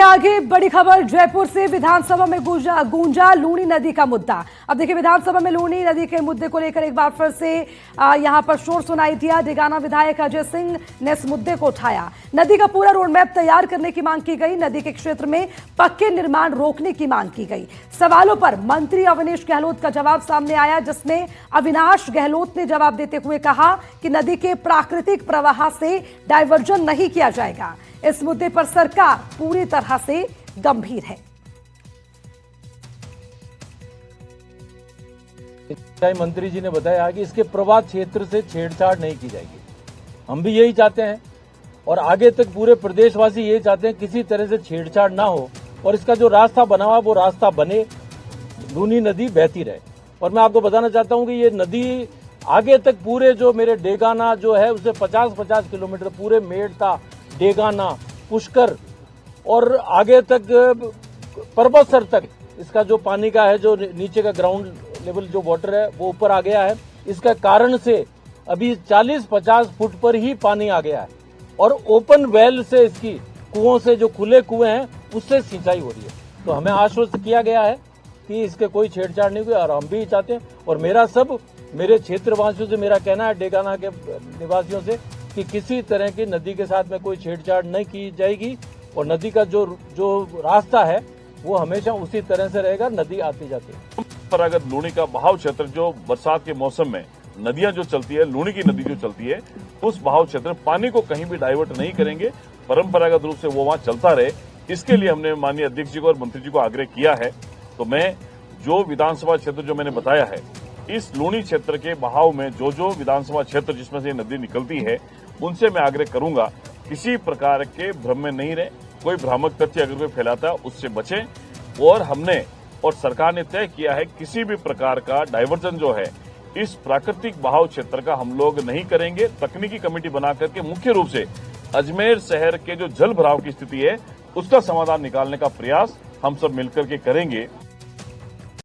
आगे बड़ी खबर जयपुर से विधानसभा में गूंजा लूनी नदी का मुद्दा। अब देखिए, विधानसभा में लूनी नदी के मुद्दे को लेकर एक बार फिर से यहां पर शोर सुनाई दिया। डेगाना विधायक अजय सिंह ने इस मुद्दे को उठाया। नदी का पूरा रोडमैप तैयार करने की मांग की गई। नदी के क्षेत्र में पक्के निर्माण रोकने की मांग की गई। सवालों पर मंत्री अविनाश गहलोत का जवाब सामने आया, जिसमें अविनाश गहलोत ने जवाब देते हुए कहा कि नदी के प्राकृतिक प्रवाह से डायवर्जन नहीं किया जाएगा। इस मुद्दे पर सरकार पूरी तरह से गंभीर है। सिंचाई मंत्री जी ने बताया कि इसके प्रवाह क्षेत्र से छेड़छाड़ नहीं की जाएगी। हम भी यही चाहते हैं और आगे तक पूरे प्रदेशवासी यही चाहते हैं, किसी तरह से छेड़छाड़ ना हो और इसका जो रास्ता बना हुआ वो रास्ता बने, लूनी नदी बहती रहे। और मैं आपको बताना चाहता हूं कि ये नदी आगे तक पूरे जो मेरे डेगाना जो है उसे 50-50 किलोमीटर पूरे मेड़ता, डेगाना, पुष्कर और आगे तक परबतसर तक इसका जो पानी का है, जो नीचे का ग्राउंड लेवल जो वाटर है वो ऊपर आ गया है। इसका कारण से अभी 40-50 फुट पर ही पानी आ गया है और ओपन वेल से इसकी कुओं से, जो खुले कुएं हैं, उससे सिंचाई हो रही है। तो हमें आश्वस्त किया गया है कि इसके कोई छेड़छाड़ नहीं हुई और हम भी चाहते हैं। और मेरे क्षेत्रवासियों से मेरा कहना है, डेगाना के निवासियों से, कि किसी तरह की नदी के साथ में कोई छेड़छाड़ नहीं की जाएगी और नदी का जो रास्ता है वो हमेशा उसी तरह से रहेगा, नदी आती जाती है। परंपरागत लूनी का बहाव क्षेत्र जो बरसात के मौसम में नदियां जो चलती है, लूनी की नदी जो चलती है, उस बहाव क्षेत्र में पानी को कहीं भी डाइवर्ट नहीं करेंगे। परंपरागत रूप से वो वहां चलता रहे, इसके लिए हमने माननीय अध्यक्ष जी को और मंत्री जी को आग्रह किया है। तो मैं जो विधानसभा क्षेत्र जो मैंने बताया है, इस लूनी क्षेत्र के बहाव में जो विधानसभा क्षेत्र जिसमें से नदी निकलती है, उनसे मैं आग्रह करूंगा किसी प्रकार के भ्रम में नहीं रहे। कोई भ्रामक तथ्य अगर कोई फैलाता है उससे बचें। और हमने और सरकार ने तय किया है किसी भी प्रकार का डायवर्जन जो है इस प्राकृतिक बहाव क्षेत्र का हम लोग नहीं करेंगे। तकनीकी कमेटी बना करके मुख्य रूप से अजमेर शहर के जो जल भराव की स्थिति है उसका समाधान निकालने का प्रयास हम सब मिलकर के करेंगे।